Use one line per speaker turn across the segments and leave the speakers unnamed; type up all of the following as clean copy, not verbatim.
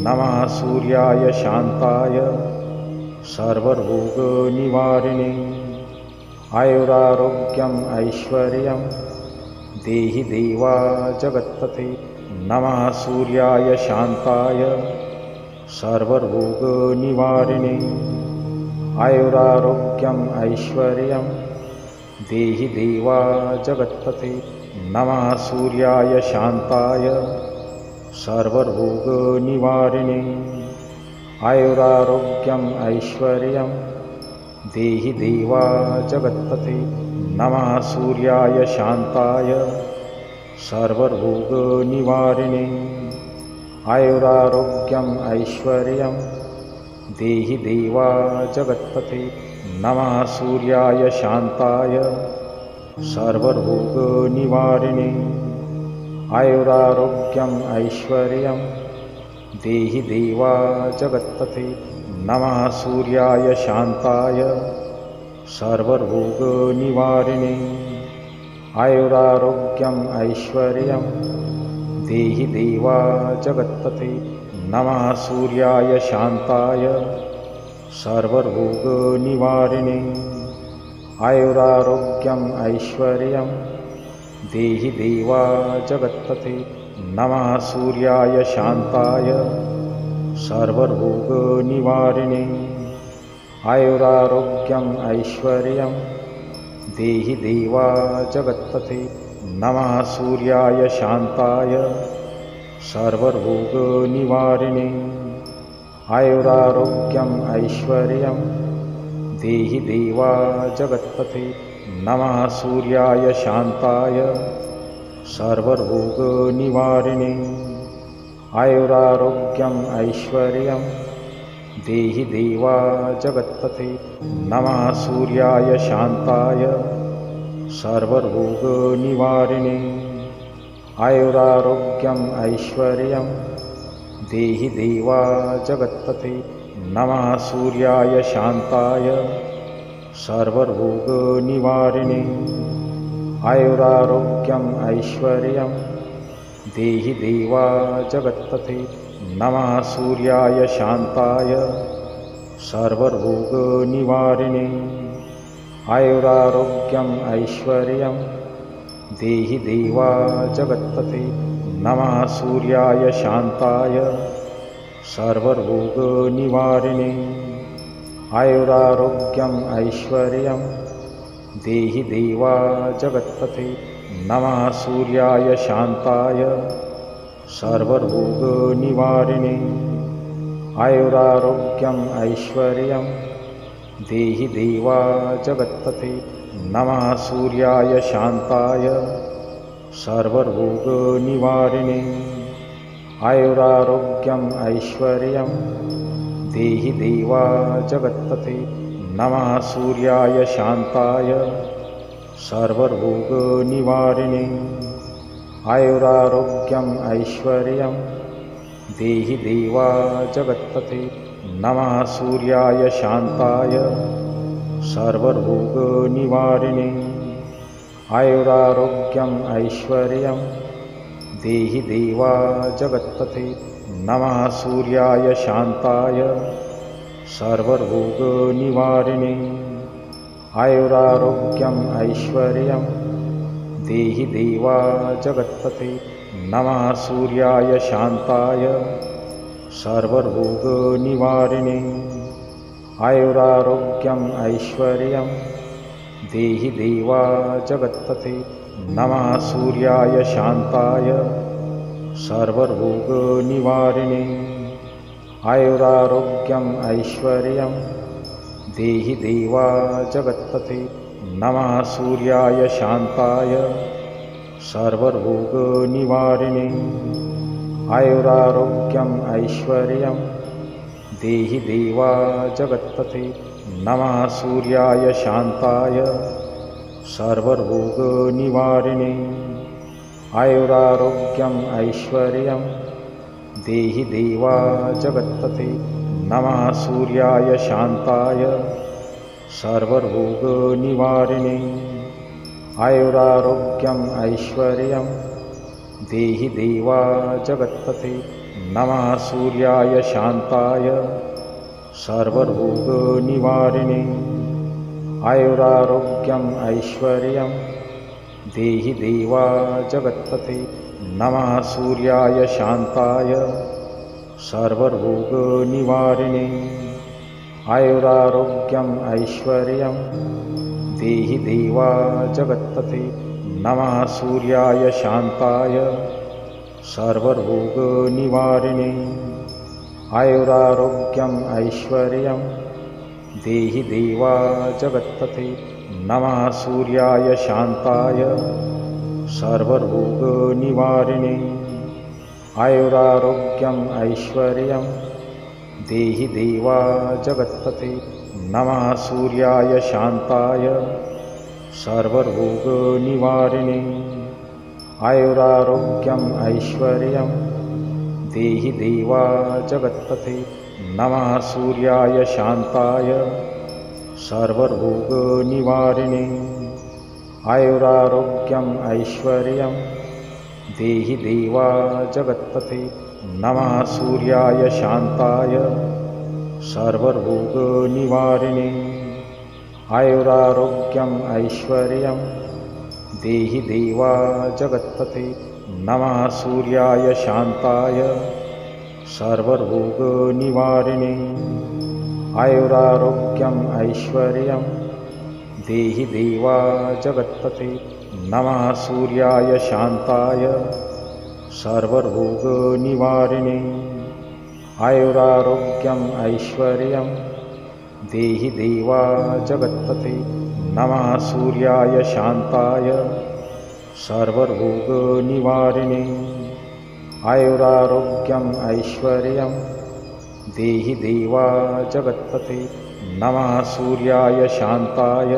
नमः सूर्याय शान्ताय सर्वरोगनिवारिणे आयुरारोग्यम् ऐश्वर्यं देहि देवा जगत्पते नमः सूर्याय शान्ताय सर्वरोगनिवारिणे आयुरारोग्यम् ऐश्वर्यं देहि देवा जगत्पते नमः सूर्याय शान्ताय सर्वरोगनिवारिणे आयुरारोग्यम् ऐश्वर्यं देहि देवा जगत्पते नमः सूर्याय शान्ताय सर्वरोगनिवारिणे आयुरारोग्यम् ऐश्वर्यं देहि देवा जगत्पते नमः सूर्याय शान्ताय सर्वरोगनिवारिणे आयुरारोग्यम् ऐश्वर्यं देहि देवा जगत्पते नमः सूर्याय शान्ताय सर्वरोगनिवारिणे आयुरारोग्यम् ऐश्वर्यं देहि देवा जगत्पते नमः सूर्याय शान्ताय सर्वरोगनिवारिणे आयुरारोग्यम् ऐश्वर्यं देहि देवा जगत्पते नमः सूर्याय शान्ताय सर्वरोगनिवारिणे आयुरारोग्यम् ऐश्वर्यं देहि देवा जगत्पते नमः सूर्याय शान्ताय सर्वरोगनिवारिणे आयुरारोग्यम् ऐश्वर्यं देहि देवा जगत्पते नमः सूर्याय शान्ताय सर्वरोगनिवारिणे आयुरारोग्यम् ऐश्वर्यं देहि देवा जगत्पते नमः सूर्याय शान्ताय सर्वरोगनिवारिणे आयुरारोग्यम् ऐश्वर्यं देहि देवा जगत्पते नमः सूर्याय शान्ताय सर्वरोगनिवारिणे आयुरारोग्यम् ऐश्वर्यं देहि देवा जगत्पते नमः सूर्याय शान्ताय सर्वरोगनिवारिणे आयुरारोग्यम् ऐश्वर्यं देहि देवा जगत्पते नमः सूर्याय शान्ताय सर्वरोगनिवारिणे आयुरारोग्यम् ऐश्वर्यं देहि देवा जगत्पते नमः सूर्याय शान्ताय सर्वरोगनिवारिणे आयुरारोग्यम् ऐश्वर्यं देहि देवा जगत्पते नमः सूर्याय शान्ताय सर्वरोगनिवारिणे आयुरारोग्यम् ऐश्वर्यं देहि देवा जगत्पते नमः सूर्याय शान्ताय सर्वरोगनिवारिणे आयुरारोग्यम् ऐश्वर्यं देहि देवा जगत्पते नमः सूर्याय शान्ताय सर्वरोगनिवारिणे आयुरारोग्यम् ऐश्वर्यं देहि देवा जगत्पते नमः सूर्याय शान्ताय सर्वरोगनिवारिणे आयुरारोग्यम् ऐश्वर्यं देहि देवा जगत्पते नमः सूर्याय शान्ताय सर्वरोगनिवारिणे आयुरारोग्यम् ऐश्वर्यं देहि देवा जगत्पते नमः सूर्याय शान्ताय सर्वरोगनिवारिणे आयुरारोग्यम् ऐश्वर्यं देहि देवा जगत्पते नमः सूर्याय शान्ताय सर्वरोगनिवारिणे आयुरारोग्यम् ऐश्वर्यं देहि देवा जगत्पते नमः सूर्याय शान्ताय सर्वरोगनिवारिणे आयुरारोग्यम् ऐश्वर्यं देहि देवा जगत्पते नमः सूर्याय शान्ताय सर्वरोगनिवारिणे आयुरारोग्यम् ऐश्वर्यं देहि देवा जगत्पते नमः सूर्याय शान्ताय सर्वरोगनिवारिणे आयुरारोग्यम् ऐश्वर्यं देहि देवा जगत्पते नमः सूर्याय शान्ताय सर्वरोगनिवारिणे आयुरारोग्यम् ऐश्वर्यं देहि देवा जगत्पते नमः सूर्याय शान्ताय सर्वरोगनिवारिणे आयुरारोग्यम् ऐश्वर्यं देहि देवा जगत्पते नमः सूर्याय शान्ताय सर्वरोगनिवारिणे आयुरारोग्यम् ऐश्वर्यं देहि देवा जगत्पते नमः सूर्याय शान्ताय सर्वरोगनिवारिणे आयुरारोग्यम् ऐश्वर्यं देहि देवा जगत्पते नमः सूर्याय शान्ताय सर्वरोगनिवारिणे आयुरारोग्यम् ऐश्वर्यं देहि देवा जगत्पते नमः सूर्याय शान्ताय सर्वरोगनिवारिणे आयुरारोग्यम् ऐश्वर्यं देहि देवा जगत्पते नमः सूर्याय शान्ताय सर्वरोगनिवारिणे आयुरारोग्यम् ऐश्वर्यं देहि देवा जगत्पते नमः सूर्याय शान्ताय सर्वरोगनिवारिणे आयुरारोग्यम् ऐश्वर्यं देहि देवा जगत्पते नमः सूर्याय शान्ताय सर्वरोगनिवारिणे आयुरारोग्यम् ऐश्वर्यं देहि देवा जगत्पते नमः सूर्याय शान्ताय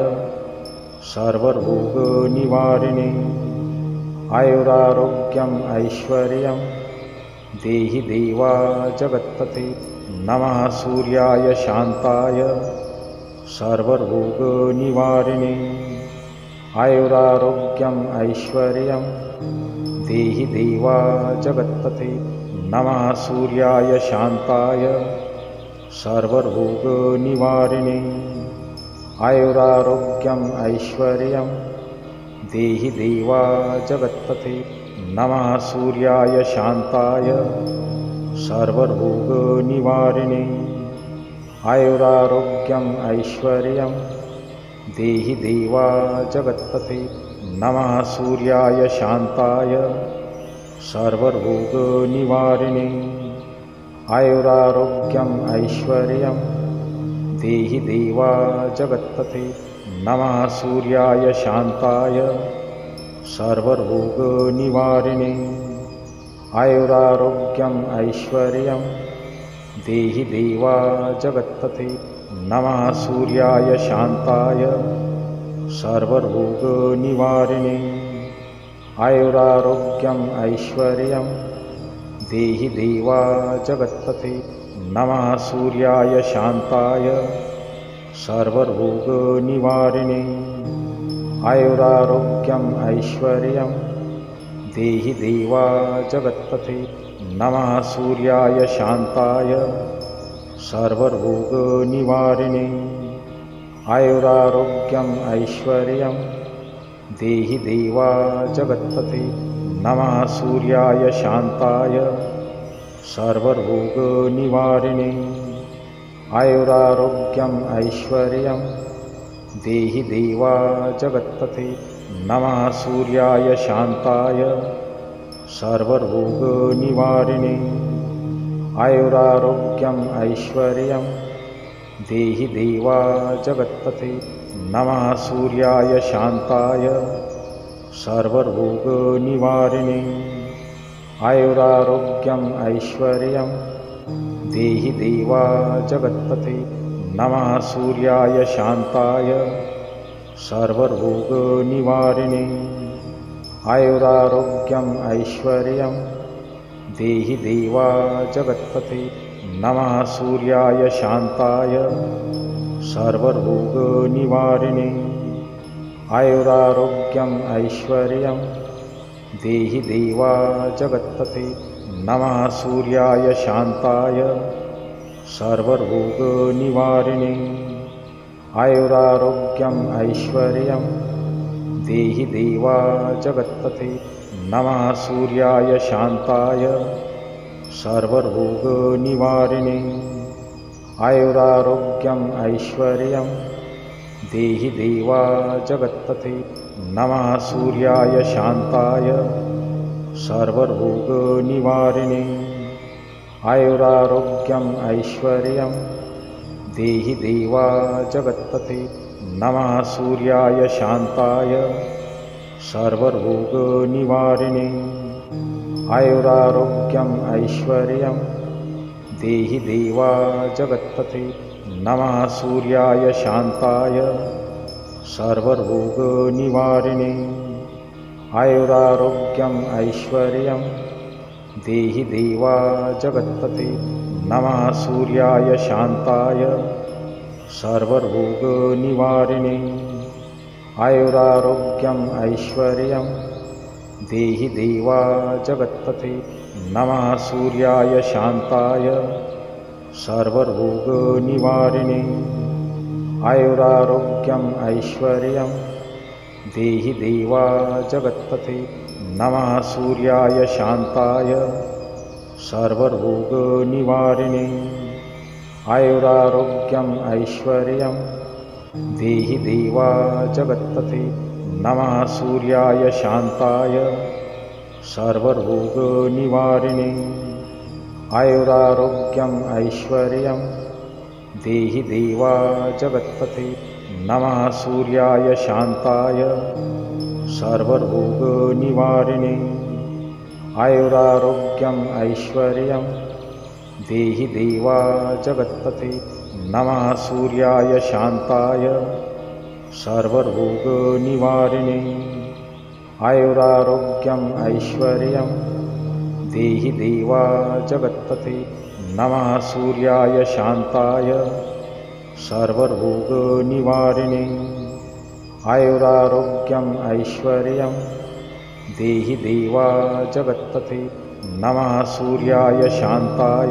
सर्वरोगनिवारिणे आयुरारोग्यम् ऐश्वर्यं देहि देवा जगत्पते नमः सूर्याय शान्ताय सर्वरोगनिवारिणे आयुरारोग्यम् ऐश्वर्यं देहि देवा जगत्पते नमः सूर्याय शान्ताय सर्वरोगनिवारिणे आयुरारोग्यम् ऐश्वर्यं देहि देवा जगत्पते नमः सूर्याय शान्ताय सर्वरोगनिवारिणे आयुरारोग्यम् ऐश्वर्यं देहि देवा जगत्पते नमः सूर्याय शान्ताय सर्वरोगनिवारिणे आयुरारोग्यम् ऐश्वर्यं देहि देवा जगत्पते नमः सूर्याय शान्ताय सर्वरोगनिवारिणे आयुरारोग्यम् ऐश्वर्यं देहि देवा जगत्पते नमः सूर्याय शान्ताय सर्वरोगनिवारिणे आयुरारोग्यम् ऐश्वर्यं देहि देवा जगत्पते नमः सूर्याय शान्ताय सर्वरोगनिवारिणे आयुरारोग्यम् ऐश्वर्यं देहि देवा जगत्पते नमः सूर्याय शान्ताय सर्वरोगनिवारिणे आयुरारोग्यम् ऐश्वर्यं देहि देवा जगत्पते नमः सूर्याय शान्ताय सर्वरोगनिवारिणे आयुरारोग्यम् ऐश्वर्यं देहि देवा जगत्पते नमः सूर्याय शान्ताय सर्वरोगनिवारिणे आयुरारोग्यम् ऐश्वर्यं देहि देवा जगत्पते नमः सूर्याय शान्ताय सर्वरोगनिवारिणे आयुरारोग्यम् ऐश्वर्यं देहि देवा जगत्पते नमः सूर्याय शान्ताय सर्वरोगनिवारिणे आयुरारोग्यम् ऐश्वर्यं देहि देवा जगत्पते नमः सूर्याय शान्ताय सर्वरोगनिवारिणे आयुरारोग्यम् ऐश्वर्यं देहि देवा जगत्पते नमः सूर्याय शान्ताय सर्वरोगनिवारिणे आयुरारोग्यम् ऐश्वर्यं देहि देवा जगत्पते नमः सूर्याय शान्ताय सर्वरोगनिवारिणे आयुरारोग्यम् ऐश्वर्यं देहि देवा जगत्पते नमः सूर्याय शान्ताय सर्वरोगनिवारिणे आयुरारोग्यम् ऐश्वर्यं देहि देवा जगत्पते नमः सूर्याय शान्ताय सर्वरोगनिवारिणे आयुरारोग्यम् ऐश्वर्यं देहि देवा जगत्पते नमः सूर्याय शान्ताय सर्वरोगनिवारिणे आयुरारोग्यम् ऐश्वर्यं देहि देवा जगत्पते नमः सूर्याय शान्ताय सर्वरोगनिवारिणे आयुरारोग्यम् ऐश्वर्यं देहि देवा जगत्पते नमः सूर्याय शान्ताय सर्वरोगनिवारिणे आयुरारोग्यम् ऐश्वर्यं देहि देवा जगत्पते नमः सूर्याय शान्ताय सर्वरोगनिवारिणे आयुरारोग्यम् ऐश्वर्यं देहि देवा जगत्पते नमः सूर्याय शान्ताय सर्वरोगनिवारिणे आयुरारोग्यम् ऐश्वर्यं देहि देवा जगत्पते नमः सूर्याय शान्ताय सर्वरोगनिवारिणे आयुरारोग्यम् ऐश्वर्यं देहि देवा जगत्पते नमः सूर्याय शान्ताय सर्वरोगनिवारिणे आयुरारोग्यम् ऐश्वर्यं देहि देवा जगत्पते नमः सूर्याय शान्ताय सर्वरोगनिवारिणे आयुरारोग्यम् ऐश्वर्यं देहि देवा जगत्पते नमः सूर्याय शान्ताय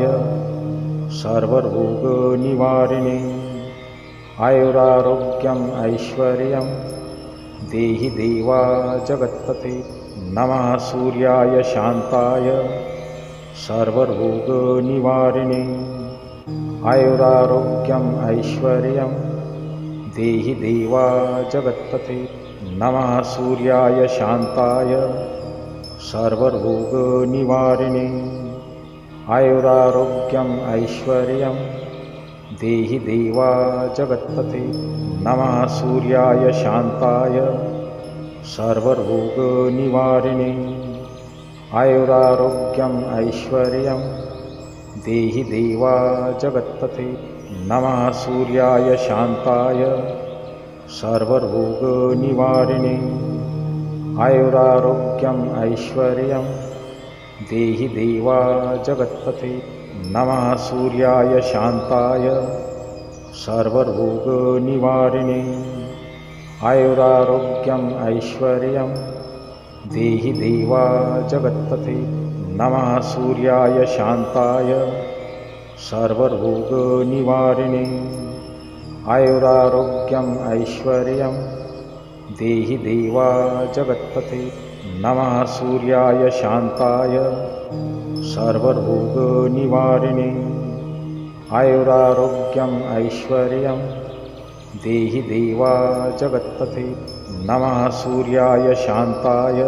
सर्वरोगनिवारिणे आयुरारोग्यम् ऐश्वर्यं देहि देवा जगत्पते नमः सूर्याय शान्ताय सर्वरोगनिवारिणे आयुरारोग्यम् ऐश्वर्यं देहि देवा जगत्पते नमः सूर्याय शान्ताय सर्वरोगनिवारिणे आयुरारोग्यम् ऐश्वर्यं देहि देवा जगत्पते नमः सूर्याय शान्ताय सर्वरोगनिवारिणे आयुरारोग्यम् ऐश्वर्यं देहि देवा जगत्पते नमः सूर्याय शान्ताय सर्वरोगनिवारिणे आयुरारोग्यम् ऐश्वर्यं देहि देवा जगत्पते नमः सूर्याय शान्ताय सर्वरोगनिवारिणे आयुरारोग्यम् ऐश्वर्यं देहि देवा जगत्पते नमः सूर्याय शान्ताय सर्वरोगनिवारिणे आयुरारोग्यम् ऐश्वर्यं देहि देवा जगत्पते नमः सूर्याय शान्ताय सर्वरोगनिवारिणे आयुरारोग्यम् ऐश्वर्यं देहि देवा जगत्पते नमः सूर्याय शान्ताय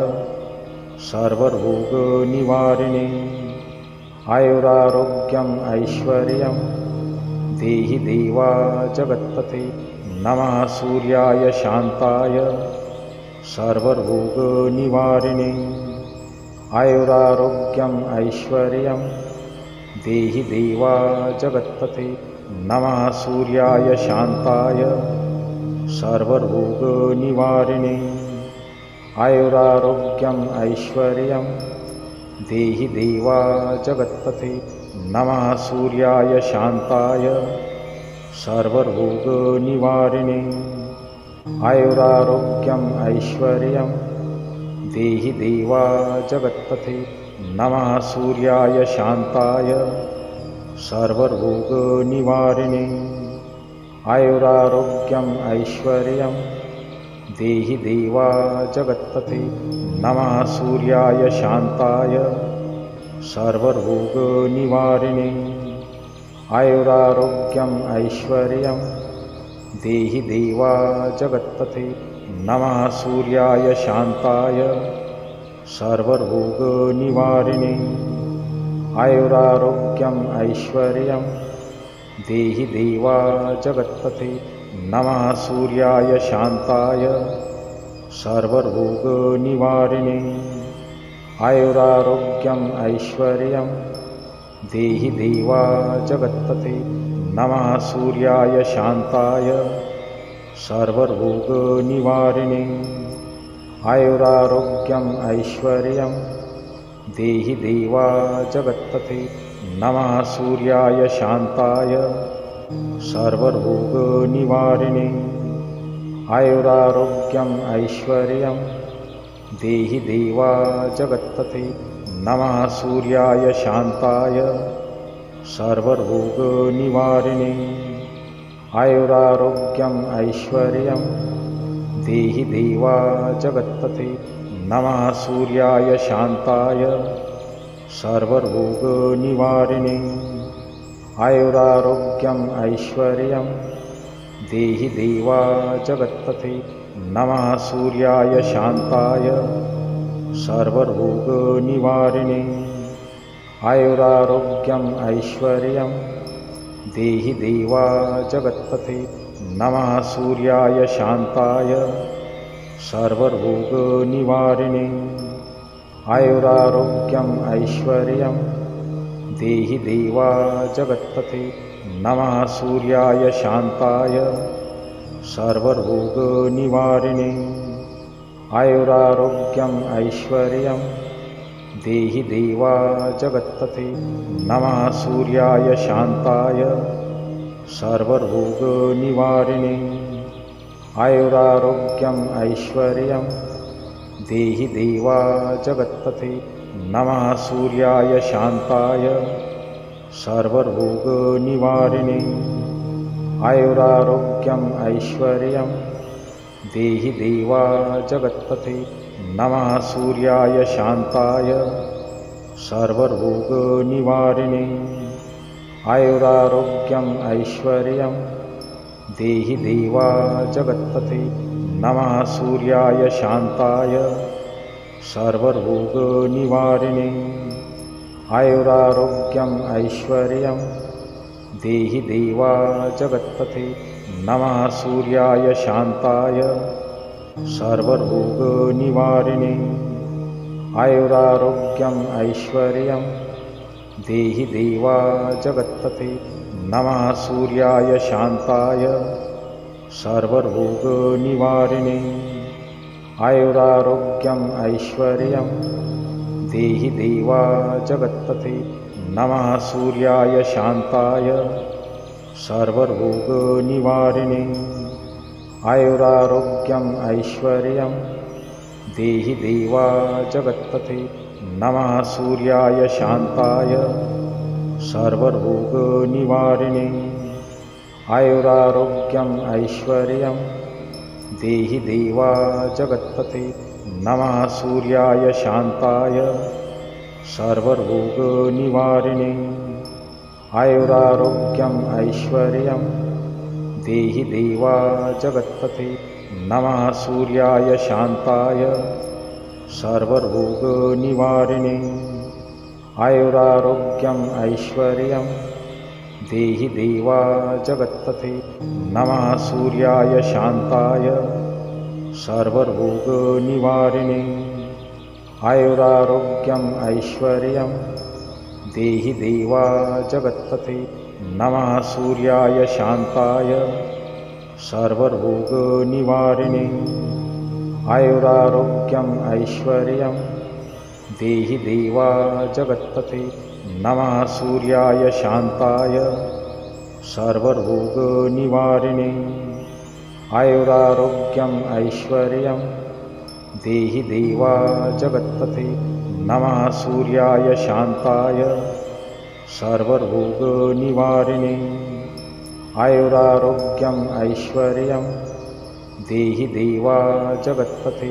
सर्वरोगनिवारिणे आयुरारोग्यम् ऐश्वर्यं देहि देवा जगत्पते नमः सूर्याय शान्ताय सर्वरोगनिवारिणे आयुरारोग्यम् ऐश्वर्यं देहि देवा जगत्पते नमः सूर्याय शान्ताय सर्वरोगनिवारिणे आयुरारोग्यम् ऐश्वर्यं देहि देवा जगत्पते नमः सूर्याय शान्ताय सर्वरोगनिवारिणे आयुरारोग्यम् ऐश्वर्यं देहि देवा जगत्पते नमः सूर्याय शान्ताय सर्वरोगनिवारिणे आयुरारोग्यम् ऐश्वर्यं देहि देवा जगत्पते नमः सूर्याय शान्ताय सर्वरोगनिवारिणे आयुरारोग्यम् ऐश्वर्यं देहि देवा जगत्पते नमः सूर्याय शान्ताय सर्वरोगनिवारिणे आयुरारोग्यम् ऐश्वर्यं देहि देवा जगत्पते नमः सूर्याय शान्ताय सर्वरोगनिवारिणे आयुरारोग्यम् ऐश्वर्यं देहि देवा जगत्पते नमः सूर्याय शान्ताय सर्वरोगनिवारिणे आयुरारोग्यम् ऐश्वर्यं देहि देवा जगत्पते नमः सूर्याय शान्ताय सर्वरोगनिवारिणे आयुरारोग्यम् ऐश्वर्यं देहि देवा जगत्पते नमः सूर्याय शान्ताय सर्वरोगनिवारिणे आयुरारोग्यम् ऐश्वर्यं देहि देवा जगत्पते नमः सूर्याय शान्ताय सर्वरोगनिवारिणे आयुरारोग्यम् ऐश्वर्यं देहि देवा जगत्पते नमः सूर्याय शान्ताय सर्वरोगनिवारिणे आयुरारोग्यम् ऐश्वर्यं देहि देवा जगत्पते नमः सूर्याय शान्ताय सर्वरोगनिवारिणे आयुरारोग्यम् ऐश्वर्यं देहि देवा जगत्पते नमः सूर्याय शान्ताय सर्वरोगनिवारिणे आयुरारोग्यम् ऐश्वर्यं देहि देवा जगत्पते नमः सूर्याय शान्ताय सर्वरोगनिवारिणे आयुरारोग्यम् ऐश्वर्यं देहि देवा जगत्पते नमः सूर्याय शान्ताय सर्वरोगनिवारिणे आयुरारोग्यम् ऐश्वर्यं देहि देवा जगत्पते नमः सूर्याय शान्ताय सर्वरोगनिवारिणे आयुरारोग्यम् ऐश्वर्यं देहि देवा जगत्पते नमः सूर्याय शान्ताय सर्वरोगनिवारिणे आयुरारोग्यम् ऐश्वर्यं देहि देवा जगत्पते नमः सूर्याय शान्ताय सर्वरोगनिवारिणे आयुरारोग्यम् ऐश्वर्यं देहि देवा जगत्पते नमः सूर्याय शान्ताय सर्वरोगनिवारिणे आयुरारोग्यम् ऐश्वर्यं देहि देवा जगत्पते नमः सूर्याय शान्ताय सर्वरोगनिवारिणे आयुरारोग्यम् ऐश्वर्यं देहि देवा जगत्पते नमः सूर्याय शान्ताय सर्वरोगनिवारिणे आयुरारोग्यम् ऐश्वर्यं देहि देवा जगत्पते नमः सूर्याय शान्ताय सर्वरोगनिवारिणे आयुरारोग्यम् ऐश्वर्यं देहि देवा जगत्पते नमः सूर्याय शान्ताय सर्वरोगनिवारिणे आयुरारोग्यम् ऐश्वर्यं देहि देवा जगत्पते नमः सूर्याय शान्ताय सर्वरोगनिवारिणे आयुरारोग्यम् ऐश्वर्यं देहि देवा जगत्पते नमः सूर्याय शान्ताय सर्वरोगनिवारिणे आयुरारोग्यम् ऐश्वर्यं देहि देवा जगत्पते नमः सूर्याय शान्ताय सर्वरोगनिवारिणे आयुरारोग्यम् ऐश्वर्यं देहि देवा जगत्पते नमः सूर्याय शान्ताय सर्वरोगनिवारिणे आयुरारोग्यम् ऐश्वर्यं देहि देवा जगत्पते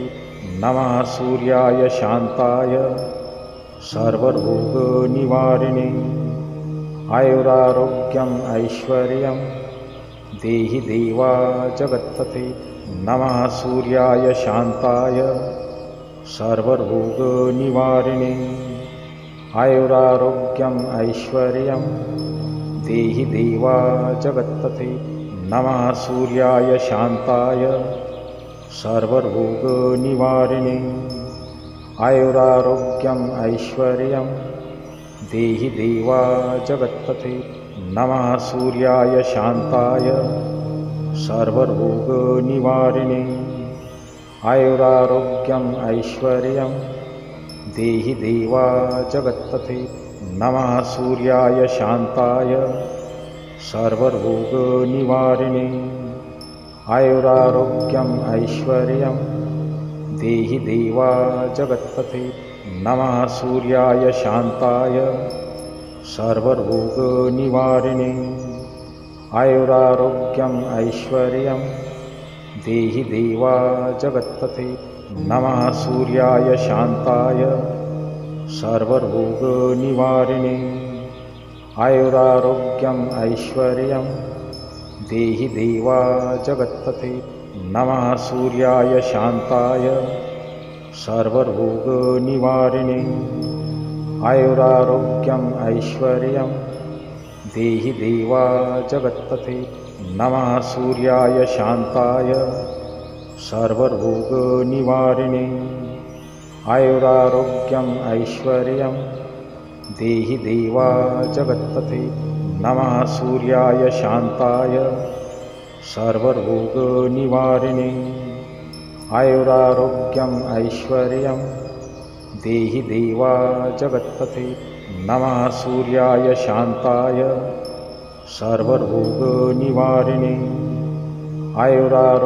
नमः सूर्याय शान्ताय सर्वरोगनिवारिणे आयुरारोग्यम् ऐश्वर्यं देहि देवा जगत्पते नमः सूर्याय शान्ताय सर्वरोगनिवारिणे आयुरारोग्यम् ऐश्वर्यं देहि देवा जगत्पते नमः सूर्याय शान्ताय सर्वरोगनिवारिणे आयुरारोग्यम् ऐश्वर्यं देहि देवा जगत्पते नमः सूर्याय शान्ताय सर्वरोगनिवारिणे आयुरारोग्यम् ऐश्वर्यं देहि देवा जगत्पते नमः सूर्याय शान्ताय सर्वरोगनिवारिणे आयुरारोग्यम् ऐश्वर्यं देहि देवा जगत्पते नमः सूर्याय शान्ताय सर्वरोगनिवारिणे आयुरारोग्यम् ऐश्वर्यं देहि देवा जगत्पते नमः सूर्याय शान्ताय सर्वरोगनिवारिणे आयुरारोग्यम् ऐश्वर्यं देहि देवा जगत्पते नमः सूर्याय शान्ताय सर्वरोगनिवारिणे आयुरारोग्यम् ऐश्वर्यं देहि देवा जगत्पते नमः सूर्याय शान्ताय सर्वरोगनिवारिणे आयुरारोग्यम् ऐश्वर्यं देहि देवा जगत्पते नमः सूर्याय शान्ताय सर्वरोगनिवारिणे आयुरारोग्यम् ऐश्वर्यं देहि देवा जगत्पते नमः सूर्याय शान्ताय सर्वरोगनिवारिणे आयुरारोग्यम्